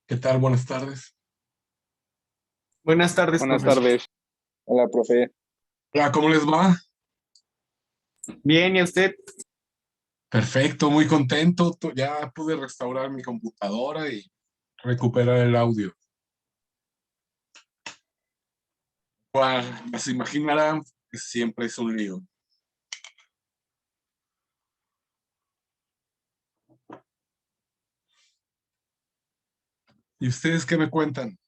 ¿Qué tal? Buenas tardes. Buenas tardes, Buenas profesor. tardes. Hola, profe. Hola, ¿cómo les va? Bien, ¿y a usted? Perfecto, muy contento. Ya pude restaurar mi computadora y recuperar el audio. Se imaginarán que siempre es un lío. ¿Y ustedes qué me cuentan?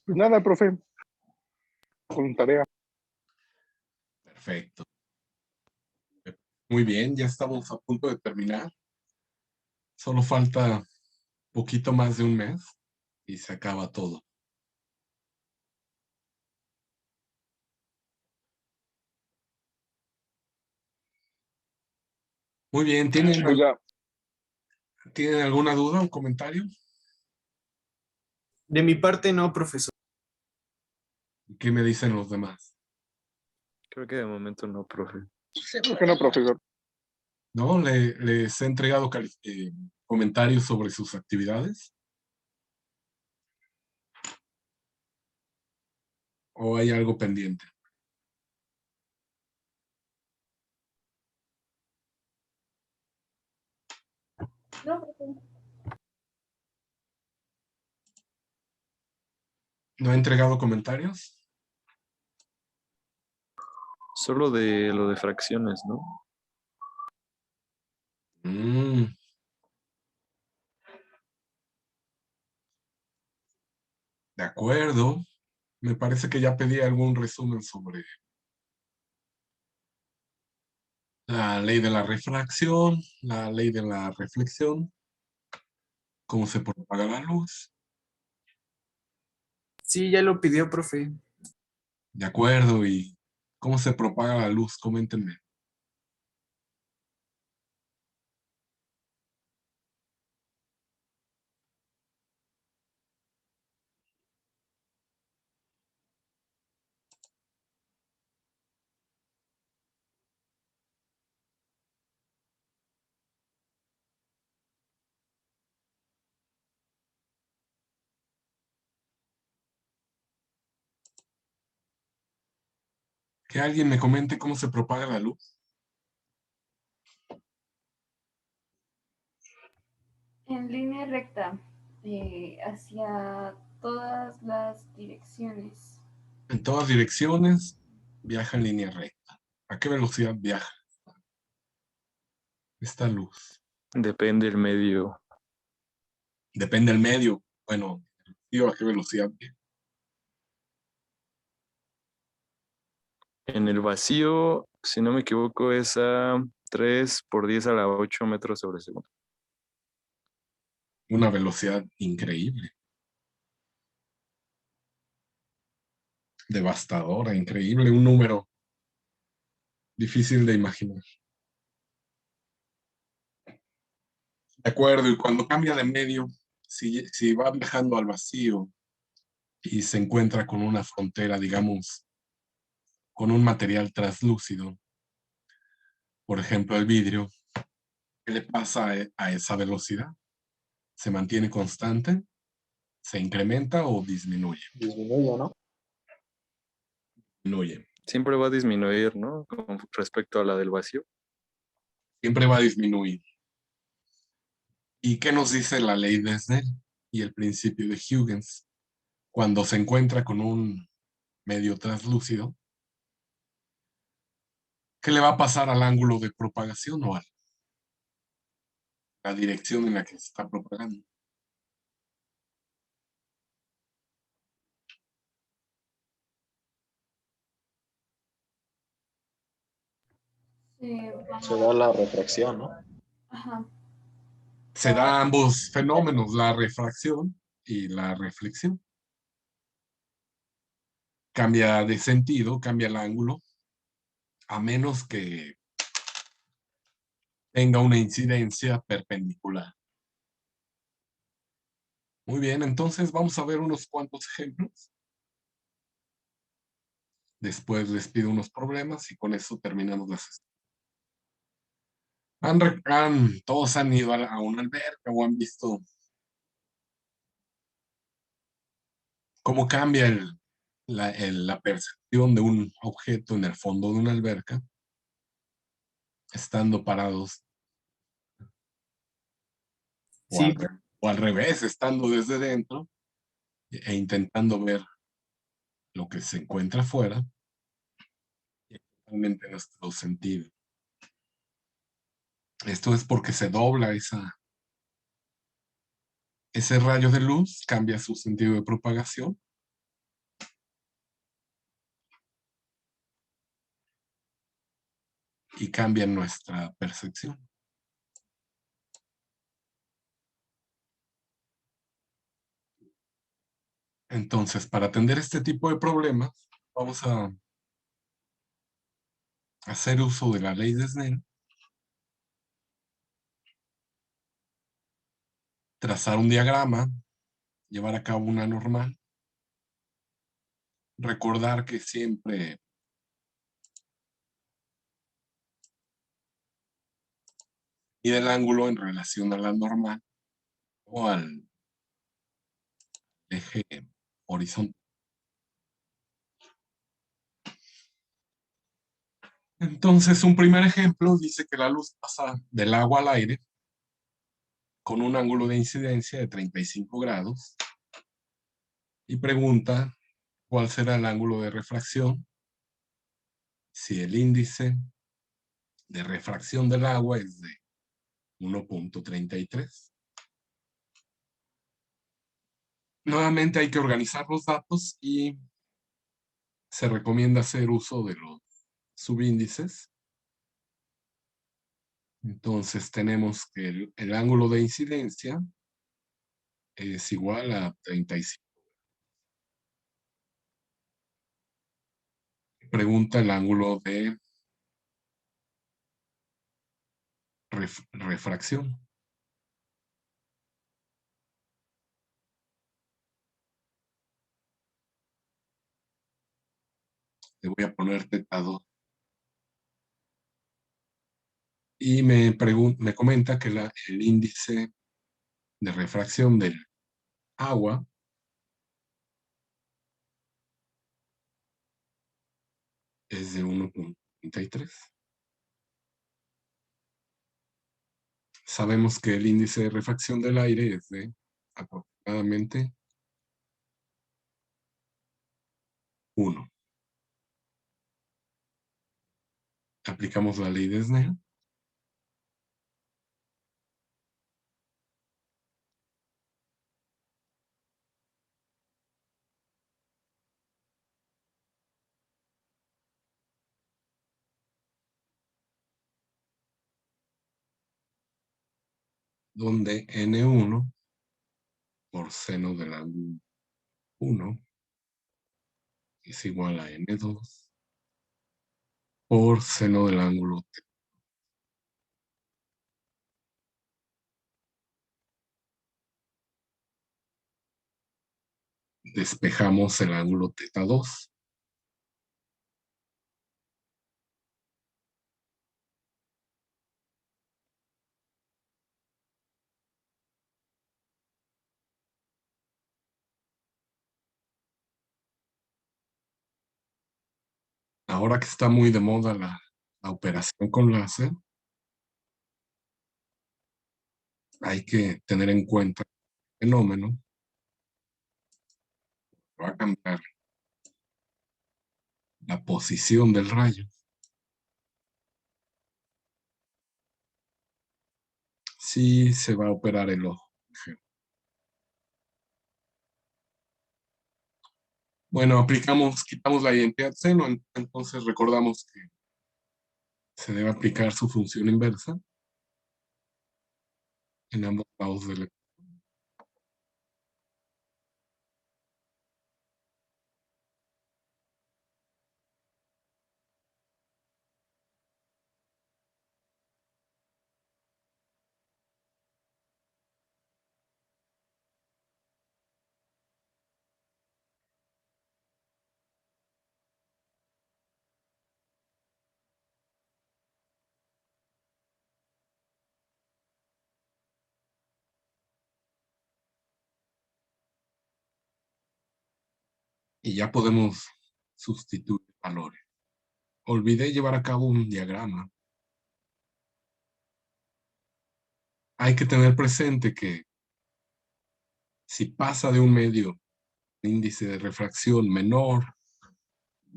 Pues nada, profe. Con tarea. Perfecto. Muy bien, ya estamos a punto de terminar. Solo falta poquito más de un mes y se acaba todo. Muy bien, Pues ya. ¿tienen alguna duda o comentario? De mi parte, no, profesor. ¿Qué me dicen los demás? Creo que de momento no, profe. ¿Por qué no, profesor? ¿No? ¿Les he entregado comentarios sobre sus actividades? ¿O hay algo pendiente? No, profe. ¿No he entregado comentarios? Solo de lo de fracciones, ¿no? Mm, de acuerdo. Me parece que ya pedí algún resumen sobre la ley de la refracción, la ley de la reflexión, cómo se propaga la luz. Sí, ya lo pidió, profe. De acuerdo. ¿Y cómo se propaga la luz? Coméntenme. Que alguien me comente cómo se propaga la luz. En línea recta, hacia todas las direcciones. En todas direcciones viaja en línea recta. ¿A qué velocidad viaja esta luz? Depende del medio. Depende del medio. Bueno, digo, ¿a qué velocidad viaja? En el vacío, si no me equivoco, es a 3 por 10 a la 8 metros sobre segundo. Una velocidad increíble. Devastadora, increíble, un número difícil de imaginar. De acuerdo, y cuando cambia de medio, si va viajando al vacío y se encuentra con una frontera, digamos, con un material translúcido, por ejemplo el vidrio, ¿qué le pasa a esa velocidad? ¿Se mantiene constante? ¿Se incrementa o disminuye? Disminuye, ¿no? Disminuye. Siempre va a disminuir, ¿no? Con respecto a la del vacío. Siempre va a disminuir. ¿Y qué nos dice la ley de Snell y el principio de Huygens? Cuando se encuentra con un medio translúcido, ¿qué le va a pasar al ángulo de propagación o a la dirección en la que se está propagando? Se Se va. da la refracción, ¿no? Ajá. Se da ambos fenómenos, la refracción y la reflexión. Cambia de sentido, cambia el ángulo, a menos que tenga una incidencia perpendicular. Muy bien, entonces vamos a ver unos cuantos ejemplos. Después les pido unos problemas y con eso terminamos la sesión. Todos han ido a una alberca o han visto cómo cambia la percepción de un objeto en el fondo de una alberca, estando parados, Sí, o al revés, estando desde dentro e intentando ver lo que se encuentra afuera, y totalmente nuestro sentido. Esto es porque se dobla ese rayo de luz, cambia su sentido de propagación. Y cambia nuestra percepción. Entonces, para atender este tipo de problemas, vamos a hacer uso de la ley de Snell, trazar un diagrama, llevar a cabo una normal, recordar que siempre mide el ángulo en relación a la normal o al eje horizontal. Entonces, un primer ejemplo dice que la luz pasa del agua al aire con un ángulo de incidencia de 35 grados y pregunta cuál será el ángulo de refracción si el índice de refracción del agua es de 1.33. Nuevamente hay que organizar los datos y se recomienda hacer uso de los subíndices. Entonces tenemos que el ángulo de incidencia es igual a 35. Pregunta el ángulo de refracción. Le voy a poner θ2. Y me comenta que el índice de refracción del agua es de 1.33. Sabemos que el índice de refracción del aire es de aproximadamente 1. Aplicamos la ley de Snell. Donde N1 por seno del ángulo 1 es igual a N2 por seno del ángulo θ. Despejamos el ángulo θ2. Ahora que está muy de moda la operación con láser, hay que tener en cuenta el fenómeno. Va a cambiar la posición del rayo. Sí se va a operar el ojo. Bueno, quitamos la identidad seno, entonces recordamos que se debe aplicar su función inversa en ambos lados del. Y ya podemos sustituir valores. Olvidé llevar a cabo un diagrama. Hay que tener presente que si pasa de un medio índice de refracción menor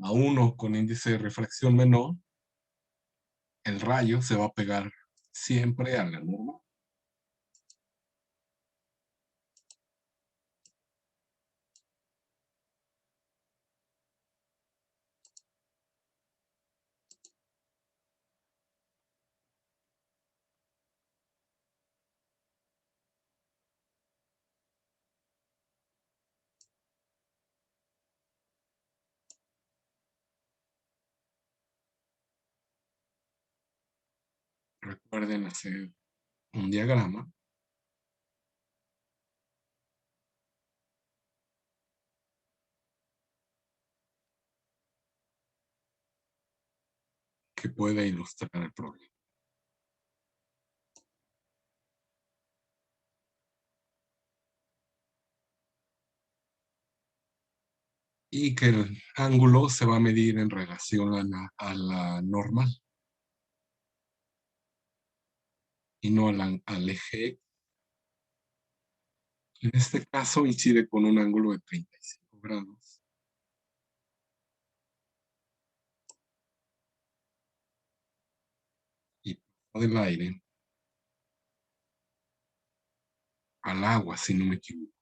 a uno con índice de refracción menor, el rayo se va a pegar siempre a la norma. Recuerden hacer un diagrama. Que pueda ilustrar el problema. Y que el ángulo se va a medir en relación a la normal. Y no al eje. En este caso incide con un ángulo de 35 grados. Y pasa del aire al agua, si no me equivoco.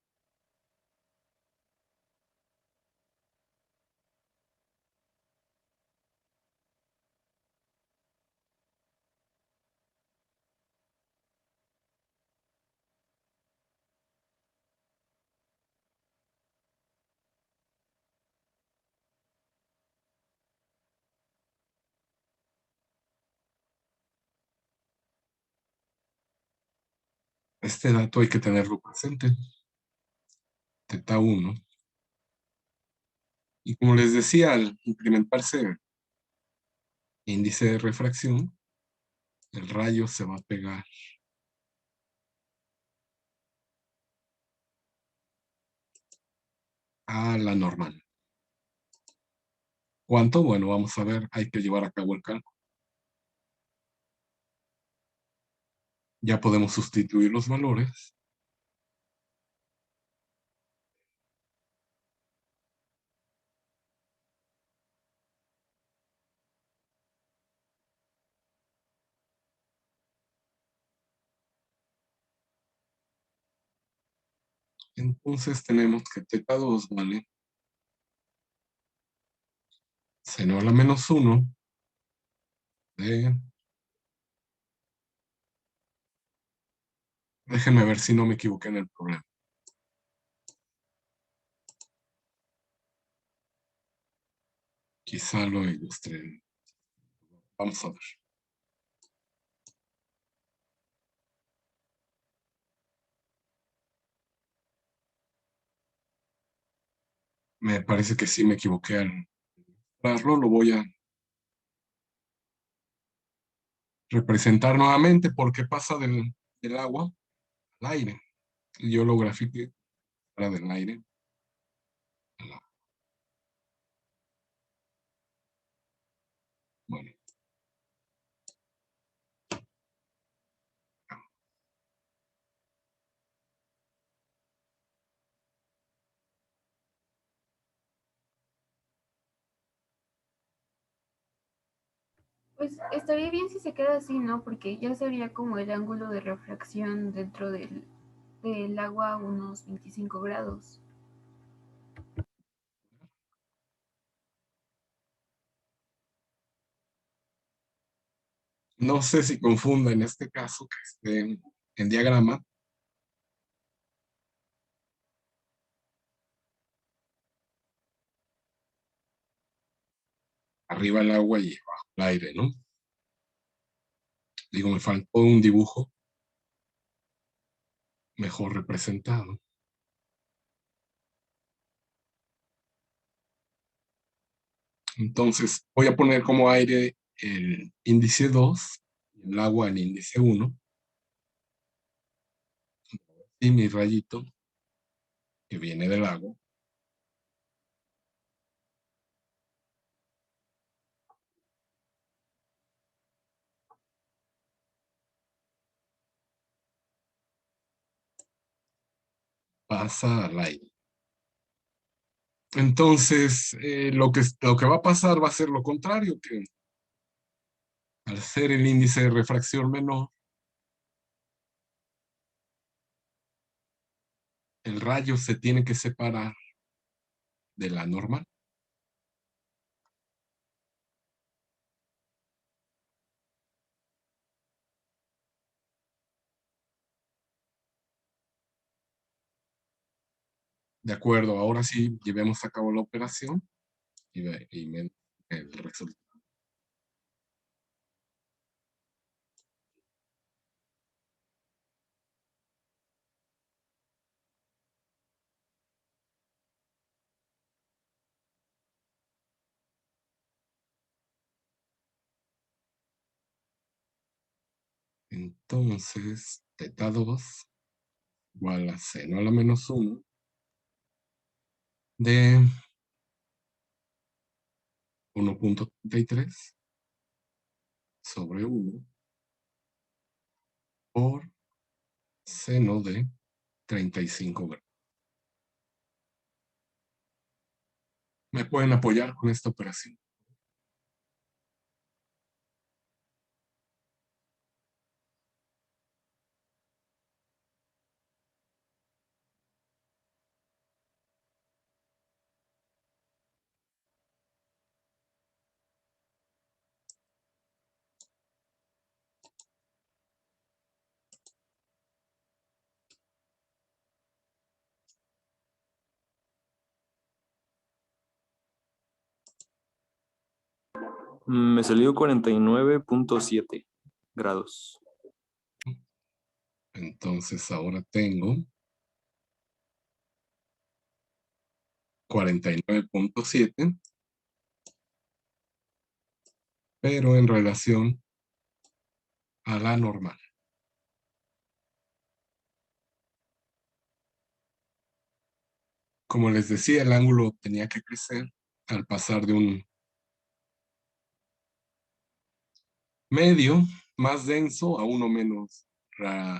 Este dato hay que tenerlo presente. Teta 1. Y como les decía, al incrementarse el índice de refracción, el rayo se va a pegar a la normal. ¿Cuánto? Bueno, vamos a ver, hay que llevar a cabo el cálculo. Ya podemos sustituir los valores. Entonces tenemos que teta 2 vale seno a la menos 1 de... Déjenme ver si no me equivoqué en el problema. Quizá lo ilustré. Vamos a ver. Me parece que sí me equivoqué al ilustrarlo. Lo voy a representar nuevamente porque pasa del agua al aire. Yo lo grafiqué para del aire al agua. Bueno. Pues estaría bien si se queda así, ¿no? Porque ya sería como el ángulo de refracción dentro del agua a unos 25 grados. No sé si confunda en este caso que esté en diagrama. Arriba el agua y abajo el aire, ¿no? Digo, me faltó un dibujo mejor representado. Entonces, voy a poner como aire el índice 2, el agua el índice 1, y mi rayito que viene del agua. pasa al aire. Entonces, lo que va a pasar va a ser lo contrario, que al ser el índice de refracción menor, el rayo se tiene que separar de la normal. De acuerdo, ahora sí llevemos a cabo la operación y ven el resultado. Entonces, teta 2 igual a seno a la menos 1 de 1.33 sobre 1 por seno de 35 grados. ¿Me pueden apoyar con esta operación? Me salió 49.7 grados. Entonces ahora tengo 49.7, pero en relación a la normal. Como les decía, el ángulo tenía que crecer al pasar de un medio más denso a uno menos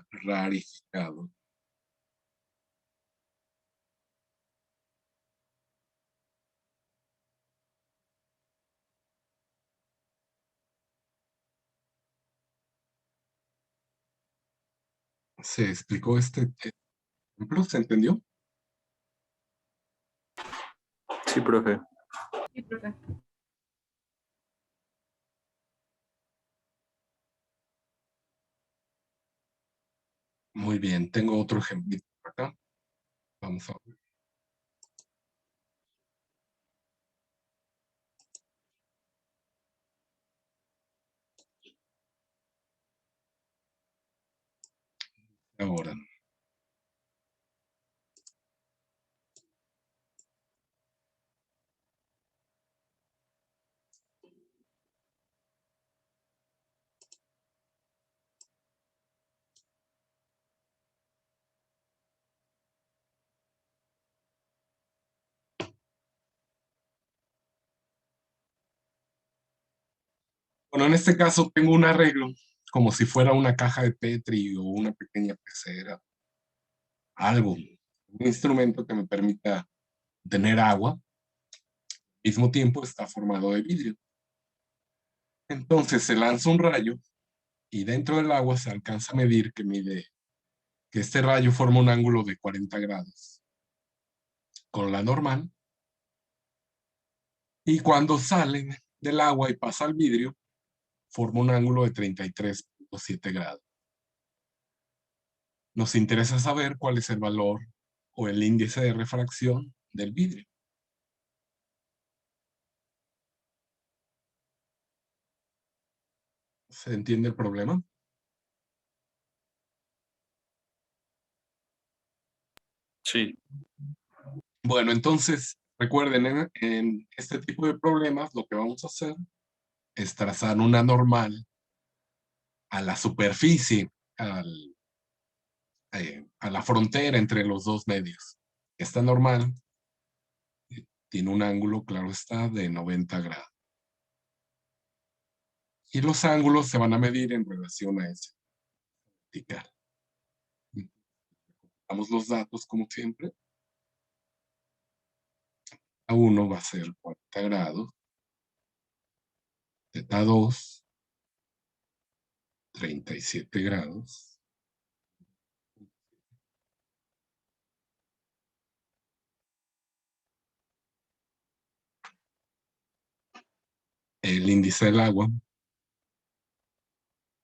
rarificado. ¿Se explicó este ejemplo? ¿Se entendió? Sí, profe. Sí, profe. Muy bien, tengo otro ejemplo acá. Vamos a ver. Ahora. Bueno, en este caso tengo un arreglo como si fuera una caja de Petri o una pequeña pecera. Algo, un instrumento que me permita tener agua. Al mismo tiempo está formado de vidrio. Entonces se lanza un rayo y dentro del agua se alcanza a medir que este rayo forma un ángulo de 40 grados con la normal. Y cuando sale del agua y pasa al vidrio, forma un ángulo de 33.7 grados. Nos interesa saber cuál es el valor o el índice de refracción del vidrio. ¿Se entiende el problema? Sí. Bueno, entonces, recuerden, en este tipo de problemas lo que vamos a hacer es trazar una normal a la superficie, a la frontera entre los dos medios. Esta normal tiene un ángulo, claro está, de 90 grados. Y los ángulos se van a medir en relación a ese vertical. Damos los datos como siempre. A1 va a ser 40 grados. Z2, 37 grados. El índice del agua,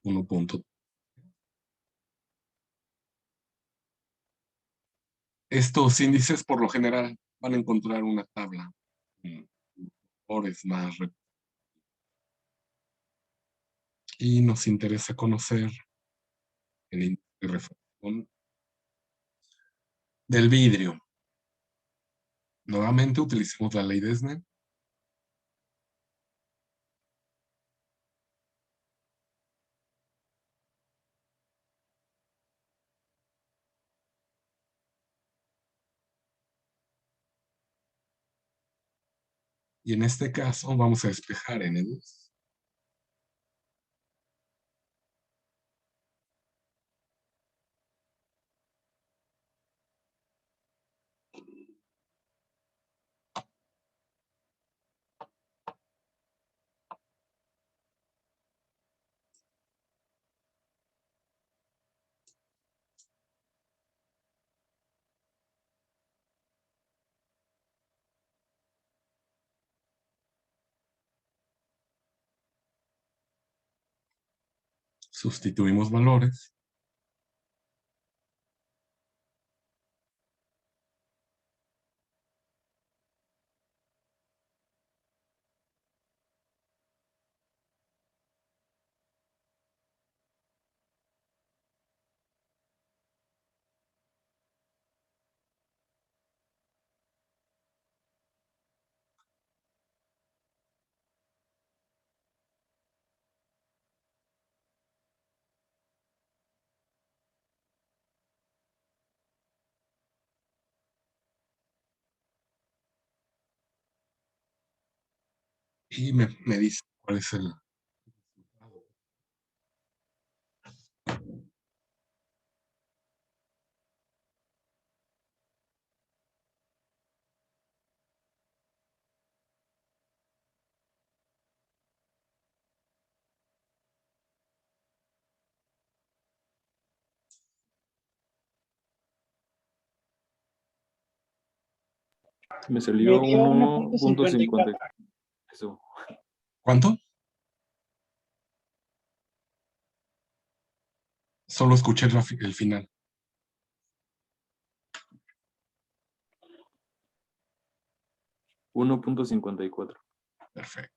1. Estos índices, por lo general, van a encontrar una tabla valores más. Y nos interesa conocer el índice de refracción del vidrio. Nuevamente utilicemos la ley de Snell. Y en este caso vamos a despejar N2. Sustituimos valores. Y me dice cuál es el resultado. Me salió Me dio 1.50. 1.54. Eso. ¿Cuánto? Solo escuché el final. 1.54. Perfecto.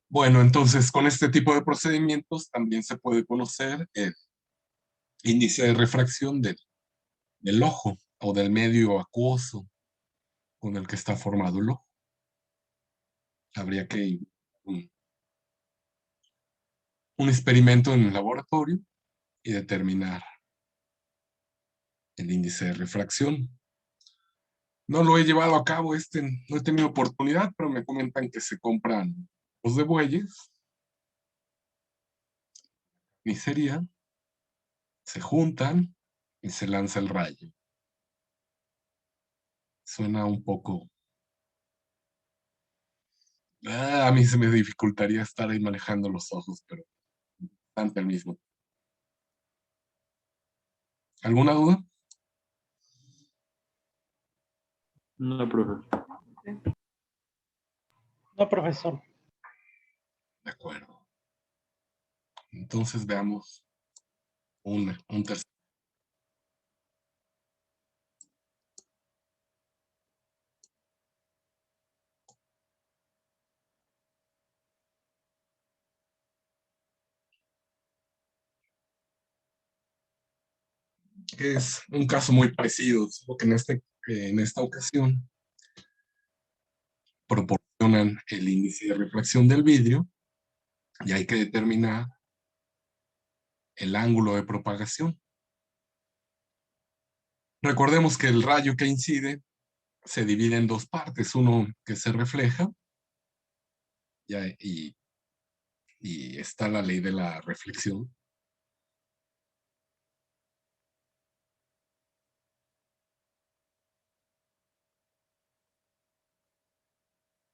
Bueno, entonces con este tipo de procedimientos también se puede conocer el índice de refracción del ojo o del medio acuoso con el que está formado el ojo. Habría que un experimento en el laboratorio y determinar el índice de refracción. No lo he llevado a cabo, no he tenido oportunidad, pero me comentan que se compran los de bueyes, miseria, se juntan y se lanza el rayo. Suena un poco... a mí se me dificultaría estar ahí manejando los ojos, pero bastante al mismo. ¿Alguna duda? No, profe. No, profesor. De acuerdo. Entonces veamos un tercer. Que es un caso muy parecido, solo que en esta ocasión proporcionan el índice de refracción del vidrio y hay que determinar el ángulo de propagación. Recordemos que el rayo que incide se divide en dos partes, uno que se refleja y y está la ley de la reflexión.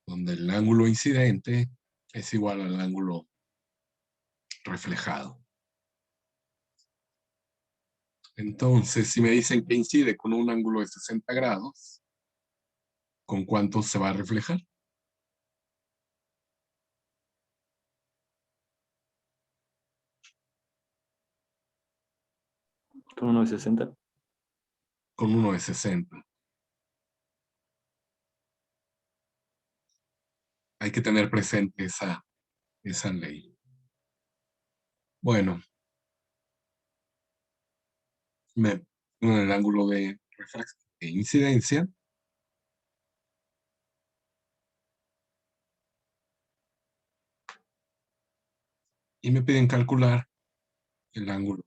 Donde el ángulo incidente es igual al ángulo reflejado. Entonces, si me dicen que incide con un ángulo de 60 grados, ¿con cuánto se va a reflejar? Con uno de 60. Con uno de 60. Hay que tener presente esa ley. Bueno, me pongo en el ángulo de incidencia. Y me piden calcular el ángulo.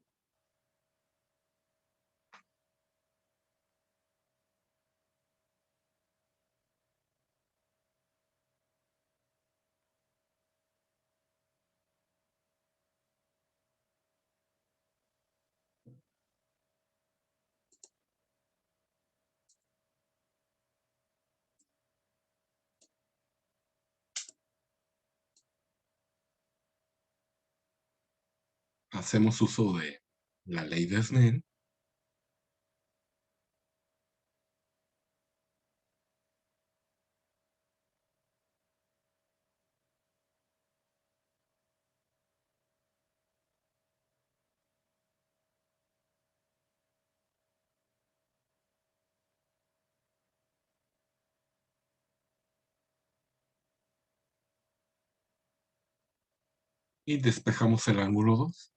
Hacemos uso de la ley de Snell. Y despejamos el ángulo 2.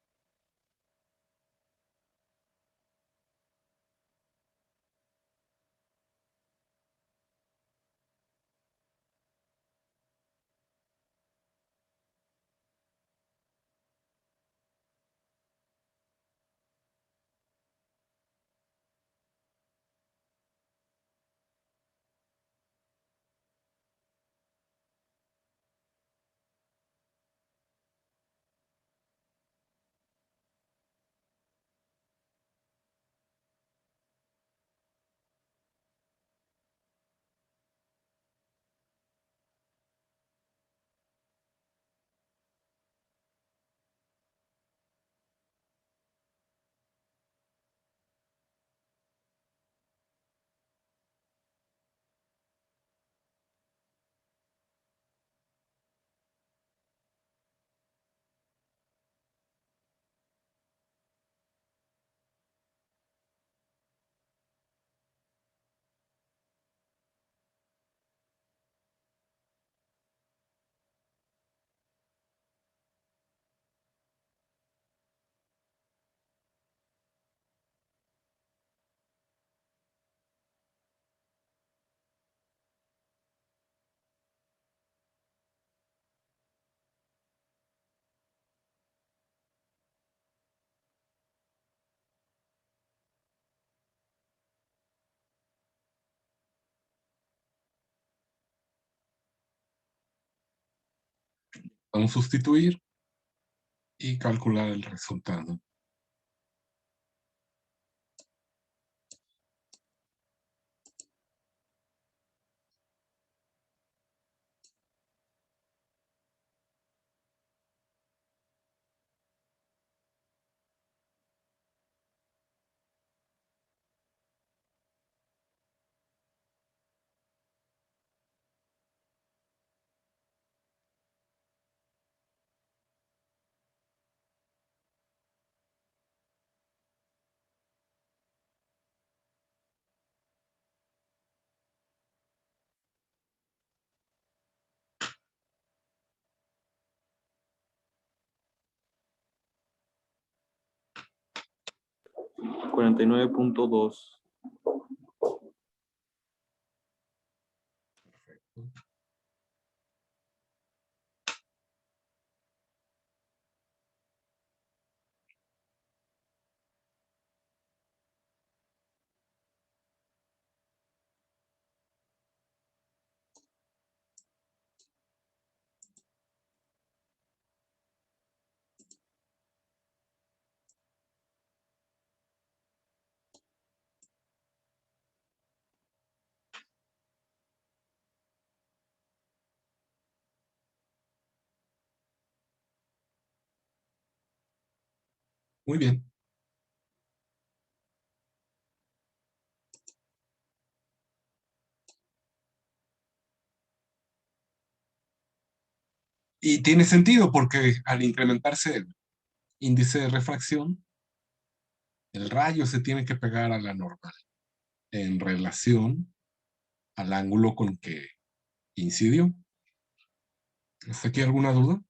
Vamos a sustituir y calcular el resultado. Perfecto. 49.2. Muy bien. Y tiene sentido porque al incrementarse el índice de refracción, el rayo se tiene que pegar a la normal en relación al ángulo con que incidió. ¿Hasta aquí alguna duda?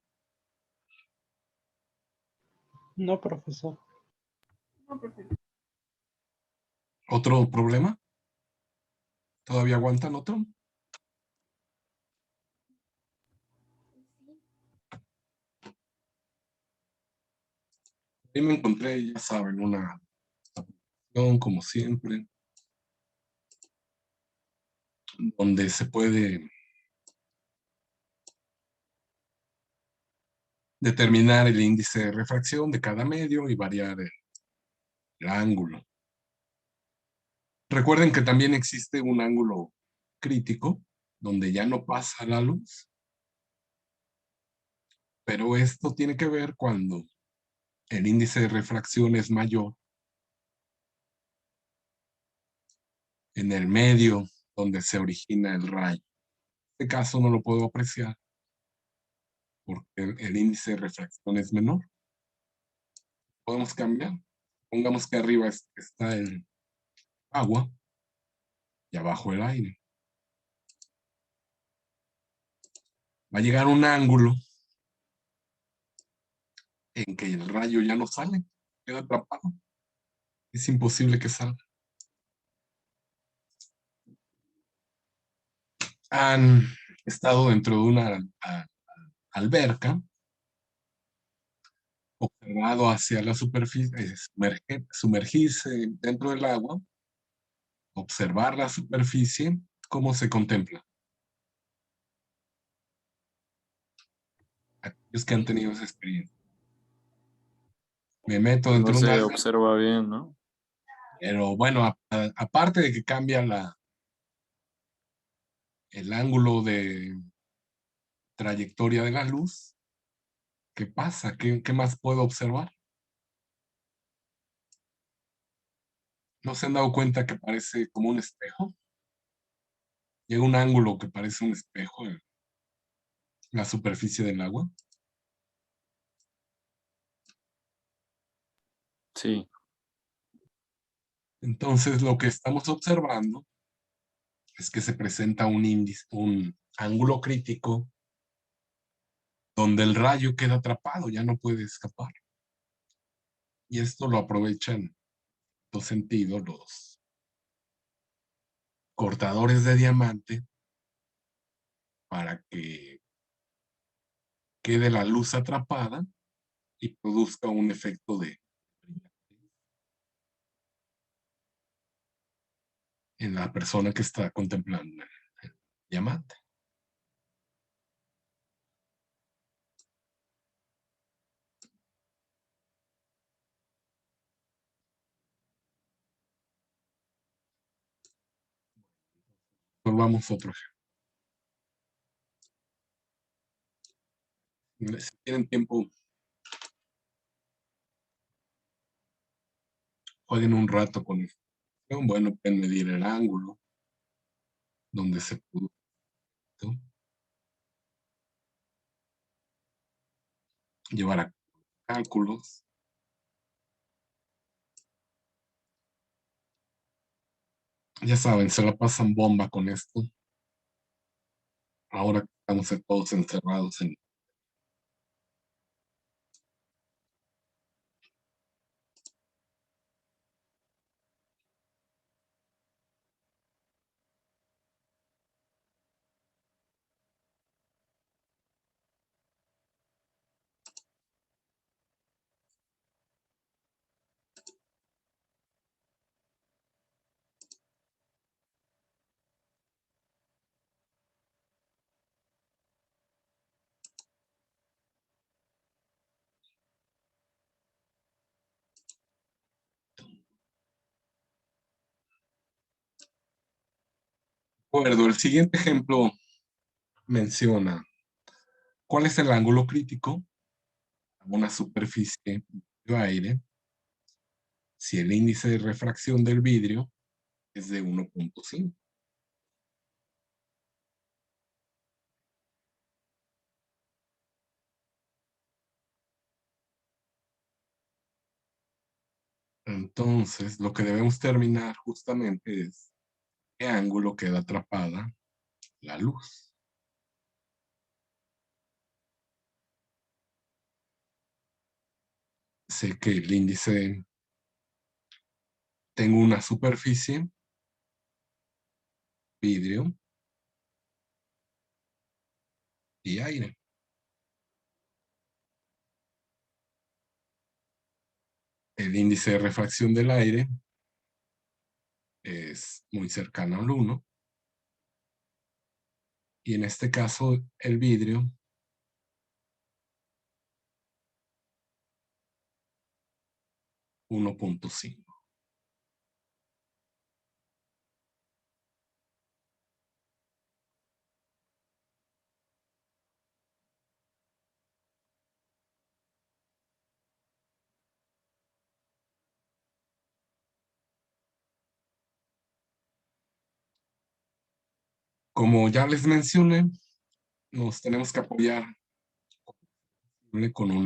No, profesor. No, profe. ¿Otro problema? ¿Todavía aguantan otro? Ahí me encontré, ya saben, una aplicación como siempre, donde se puede determinar el índice de refracción de cada medio y variar el ángulo. Recuerden que también existe un ángulo crítico, donde ya no pasa la luz, pero esto tiene que ver cuando el índice de refracción es mayor en el medio donde se origina el rayo. En este caso no lo puedo apreciar porque el índice de refracción es menor. Podemos cambiar. Pongamos que arriba está el agua y abajo el aire. Va a llegar un ángulo en que el rayo ya no sale, queda atrapado. Es imposible que salga. Han estado dentro de una alberca, observado hacia la superficie, sumergirse dentro del agua, observar la superficie, cómo se contempla. Aquellos que han tenido esa experiencia. Me meto No dentro de un se agua, observa bien, ¿no? pero bueno, aparte de que cambia el ángulo de trayectoria de la luz, ¿qué pasa? ¿Qué más puedo observar? ¿No se han dado cuenta que parece como un espejo? Llega un ángulo que parece un espejo en la superficie del agua. Sí, Entonces, lo que estamos observando es que se presenta un índice, un ángulo crítico donde el rayo queda atrapado, ya no puede escapar. Y esto lo aprovechan en dos sentidos los cortadores de diamante para que quede la luz atrapada y produzca un efecto de en la persona que está contemplando el diamante. Volvamos a otro ejemplo. Si tienen tiempo, jueguen un rato con esto. Bueno, pueden medir el ángulo donde se pudo, ¿no?, llevar a cálculos. Ya saben, se la pasan bomba con esto. Ahora que estamos todos encerrados en... Acuerdo, el siguiente ejemplo menciona cuál es el ángulo crítico a una superficie de aire si el índice de refracción del vidrio es de 1.5. Entonces, lo que debemos terminar justamente es qué ángulo queda atrapada la luz. Sé que el índice, tengo una superficie, vidrio y aire. El índice de refracción del aire es muy cercano al 1. Y en este caso, el vidrio 1.5. Como ya les mencioné, nos tenemos que apoyar con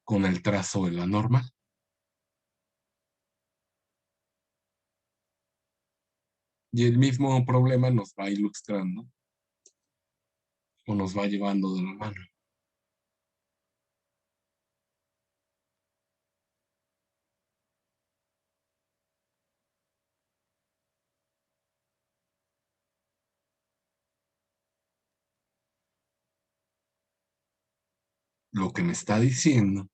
con el trazo de la norma. Y el mismo problema nos va ilustrando o nos va llevando de la mano. Lo que me está diciendo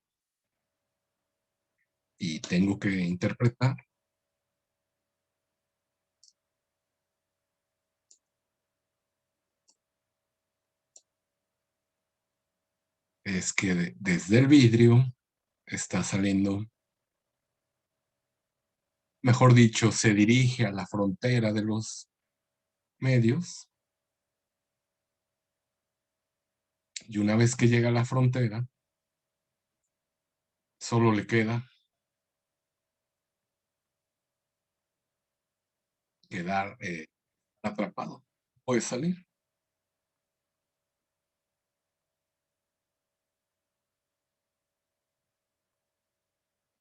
y tengo que interpretar es que desde el vidrio está saliendo, mejor dicho, se dirige a la frontera de los medios y una vez que llega a la frontera, solo le queda quedar atrapado. Puede salir.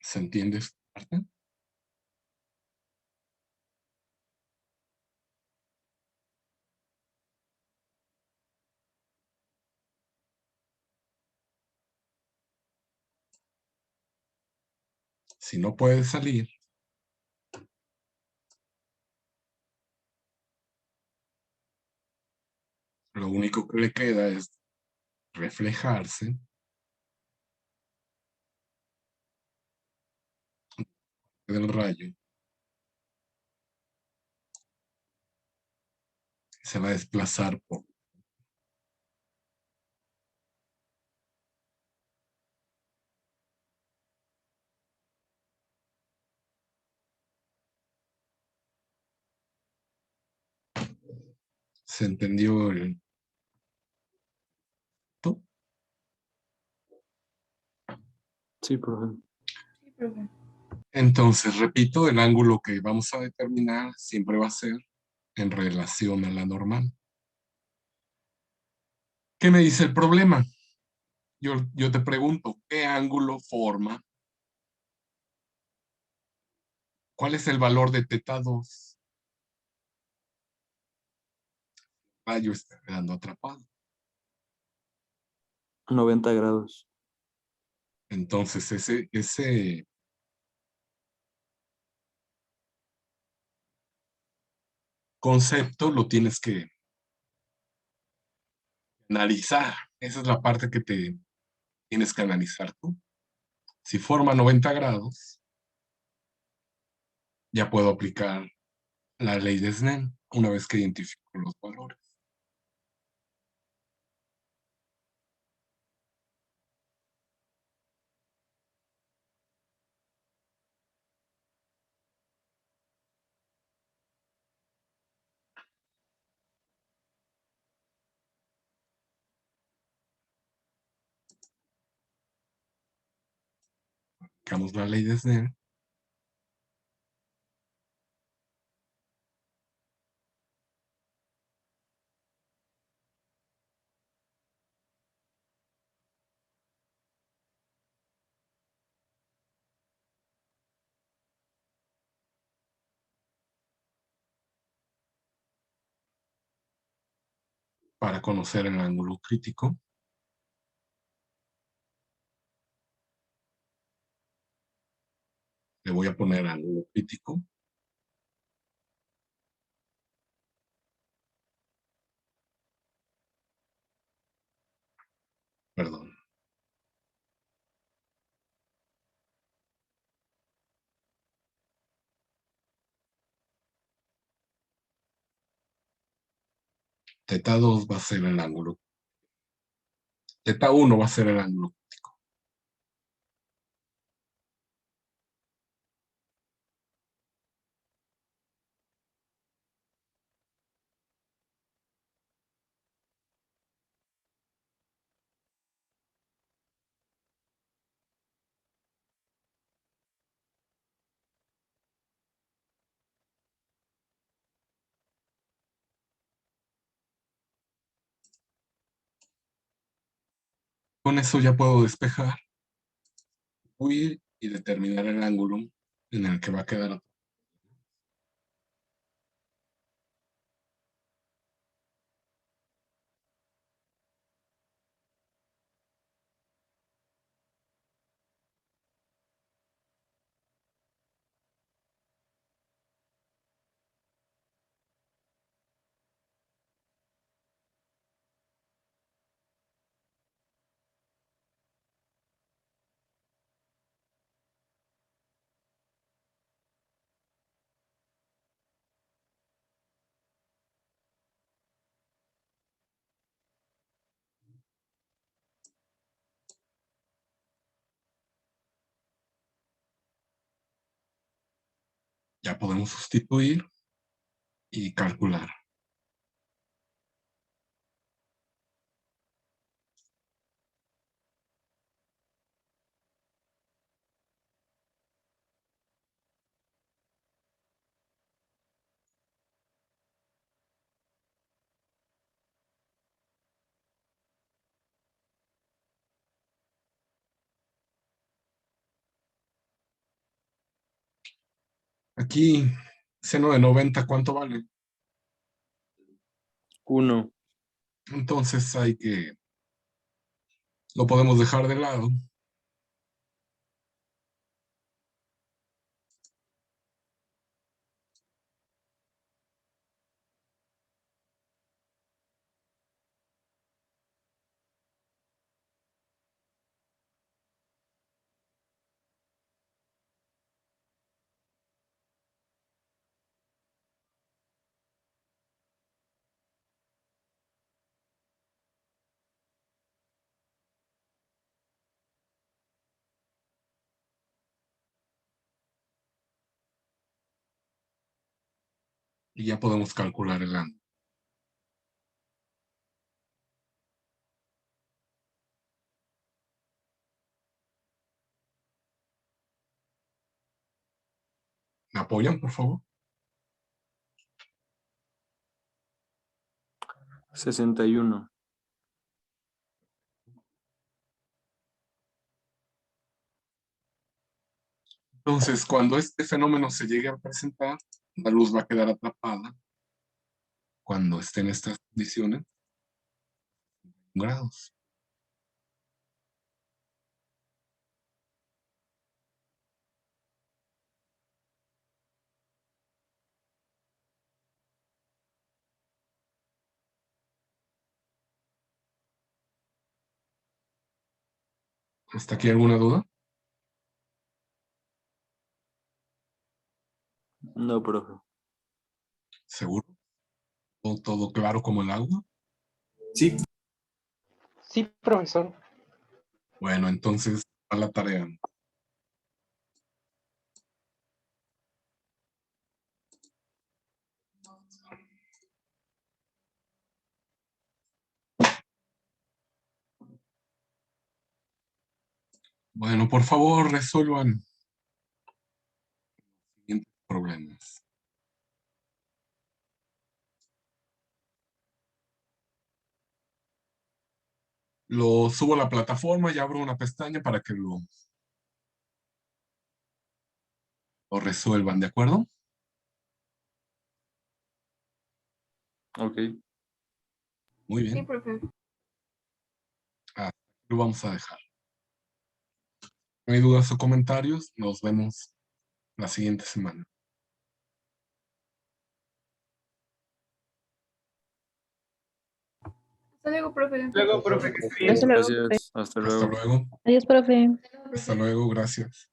¿Se entiende esta parte? Si no puede salir, lo único que le queda es reflejarse del rayo. Se va a desplazar por ¿se entendió el punto? Sí, profe. Sí, profe. Entonces, repito, el ángulo que vamos a determinar siempre va a ser en relación a la normal. ¿Qué me dice el problema? Yo te pregunto, ¿qué ángulo forma? ¿Cuál es el valor de θ2? El rayo está quedando atrapado. 90 grados. Entonces, ese concepto lo tienes que analizar. Esa es la parte que te tienes que analizar tú. Si forma 90 grados, ya puedo aplicar la ley de Snell una vez que identifico los valores. Aplicamos la ley de Snell. Para conocer el ángulo crítico. Le voy a poner ángulo crítico. Perdón. Teta 2 va a ser el ángulo. Teta 1 va a ser el ángulo crítico. Con eso ya puedo despejar, huir y determinar el ángulo en el que va a quedar. Ya podemos sustituir y calcular. Aquí, seno de 90, ¿cuánto vale? 1. Entonces lo podemos dejar de lado. Y ya podemos calcular el ángulo. ¿Me apoyan, por favor? 61. Entonces, cuando este fenómeno se llegue a presentar, la luz va a quedar atrapada cuando esté en estas condiciones, grados. ¿Hasta aquí alguna duda? No, profe. ¿Seguro? ¿Todo claro como el agua? Sí. Sí, profesor. Bueno, entonces a la tarea. Bueno, por favor, resuelvan los siguientes problemas. Lo subo a la plataforma y abro una pestaña para que lo resuelvan, ¿de acuerdo? Ok. Muy Sí, bien, profe. lo vamos a dejar. No hay dudas o comentarios, nos vemos la siguiente semana. Hasta luego, profe. Luego, profe, que esté bien. Hasta luego, profe. Gracias. Hasta Hasta luego. luego. Adiós, profe. Hasta luego, gracias.